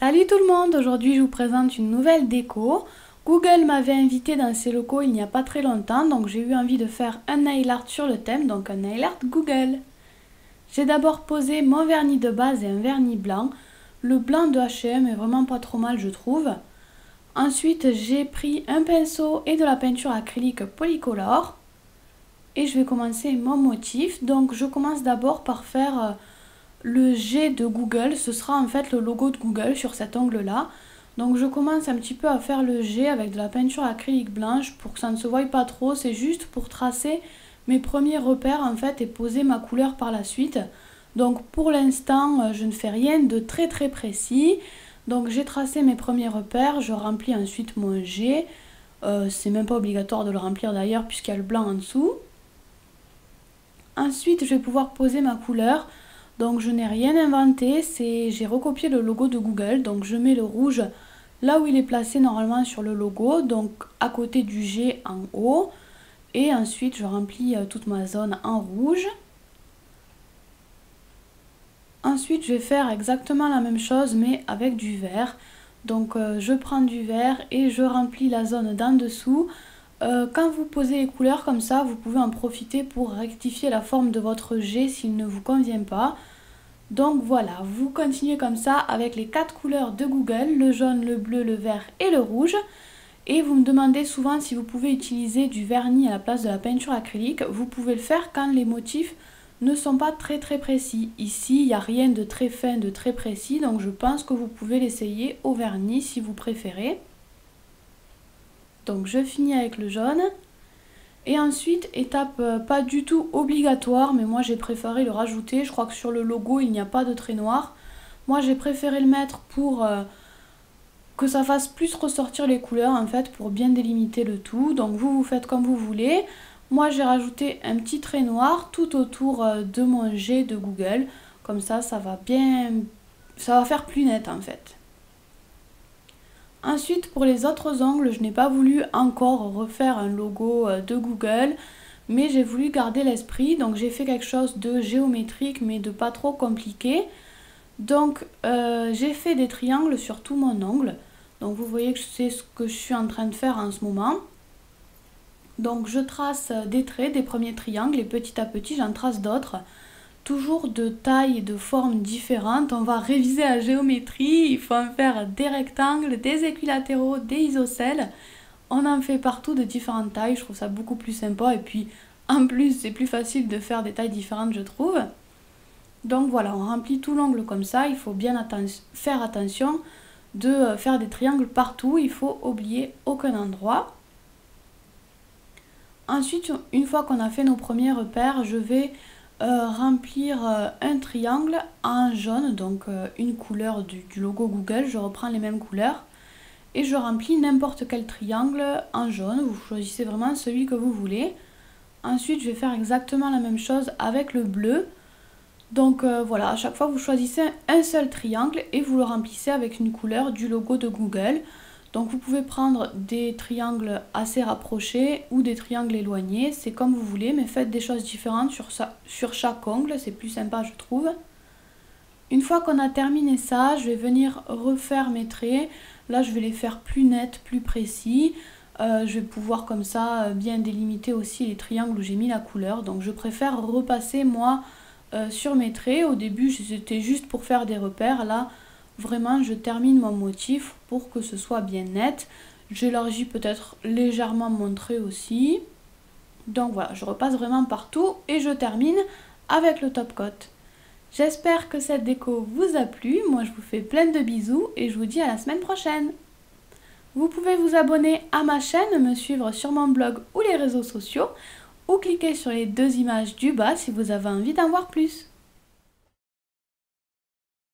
Salut tout le monde, aujourd'hui je vous présente une nouvelle déco. Google m'avait invité dans ses locaux il n'y a pas très longtemps, donc j'ai eu envie de faire un nail art sur le thème, donc un nail art Google. J'ai d'abord posé mon vernis de base et un vernis blanc. Le blanc de H&M est vraiment pas trop mal je trouve. Ensuite j'ai pris un pinceau et de la peinture acrylique polycolore. Et je vais commencer mon motif, donc je commence d'abord par faire le G de Google, ce sera en fait le logo de Google sur cet ongle là. Donc je commence un petit peu à faire le G avec de la peinture acrylique blanche pour que ça ne se voie pas trop, c'est juste pour tracer mes premiers repères en fait et poser ma couleur par la suite. Donc pour l'instant je ne fais rien de très précis. Donc j'ai tracé mes premiers repères, je remplis ensuite mon G. C'est même pas obligatoire de le remplir d'ailleurs puisqu'il y a le blanc en dessous. Ensuite je vais pouvoir poser ma couleur. Donc je n'ai rien inventé, j'ai recopié le logo de Google, donc je mets le rouge là où il est placé normalement sur le logo, donc à côté du G en haut, et ensuite je remplis toute ma zone en rouge. Ensuite je vais faire exactement la même chose mais avec du vert, donc je prends du vert et je remplis la zone d'en dessous. Quand vous posez les couleurs comme ça, vous pouvez en profiter pour rectifier la forme de votre G s'il ne vous convient pas. Donc voilà, vous continuez comme ça avec les 4 couleurs de Google, le jaune, le bleu, le vert et le rouge. Et vous me demandez souvent si vous pouvez utiliser du vernis à la place de la peinture acrylique. Vous pouvez le faire quand les motifs ne sont pas très précis. Ici, il n'y a rien de très fin, de très précis, donc je pense que vous pouvez l'essayer au vernis si vous préférez. Donc je finis avec le jaune. Et ensuite, étape pas du tout obligatoire, mais moi j'ai préféré le rajouter. Je crois que sur le logo, il n'y a pas de trait noir. Moi j'ai préféré le mettre pour que ça fasse plus ressortir les couleurs, en fait, pour bien délimiter le tout. Donc vous faites comme vous voulez. Moi j'ai rajouté un petit trait noir tout autour de mon G de Google. Comme ça, ça va faire plus net en fait. Ensuite, pour les autres ongles, je n'ai pas voulu encore refaire un logo de Google, mais j'ai voulu garder l'esprit, donc j'ai fait quelque chose de géométrique, mais de pas trop compliqué. Donc, j'ai fait des triangles sur tout mon ongle. Donc, vous voyez que c'est ce que je suis en train de faire en ce moment. Donc, je trace des traits, des premiers triangles, et petit à petit, j'en trace d'autres. Toujours de taille et de forme différentes. On va réviser la géométrie, il faut en faire des rectangles, des équilatéraux, des isocèles. On en fait partout de différentes tailles, je trouve ça beaucoup plus sympa et puis en plus c'est plus facile de faire des tailles différentes je trouve. Donc voilà, on remplit tout l'ongle comme ça, il faut bien faire attention de faire des triangles partout, il faut oublier aucun endroit. Ensuite, une fois qu'on a fait nos premiers repères, je vais remplir un triangle en jaune, donc une couleur du logo Google, je reprends les mêmes couleurs et je remplis n'importe quel triangle en jaune, vous choisissez vraiment celui que vous voulez. Ensuite je vais faire exactement la même chose avec le bleu, donc voilà, à chaque fois vous choisissez un seul triangle et vous le remplissez avec une couleur du logo de Google. Donc vous pouvez prendre des triangles assez rapprochés ou des triangles éloignés, c'est comme vous voulez, mais faites des choses différentes sur chaque ongle, c'est plus sympa je trouve. Une fois qu'on a terminé ça, je vais venir refaire mes traits. Là je vais les faire plus nets, plus précis. Je vais pouvoir comme ça bien délimiter aussi les triangles où j'ai mis la couleur. Donc je préfère repasser moi sur mes traits. Au début c'était juste pour faire des repères, là vraiment je termine mon motif pour que ce soit bien net. J'élargis peut-être légèrement mon trait aussi. Donc voilà, je repasse vraiment partout et je termine avec le top coat. J'espère que cette déco vous a plu. Moi je vous fais plein de bisous et je vous dis à la semaine prochaine. Vous pouvez vous abonner à ma chaîne, me suivre sur mon blog ou les réseaux sociaux ou cliquer sur les deux images du bas si vous avez envie d'en voir plus.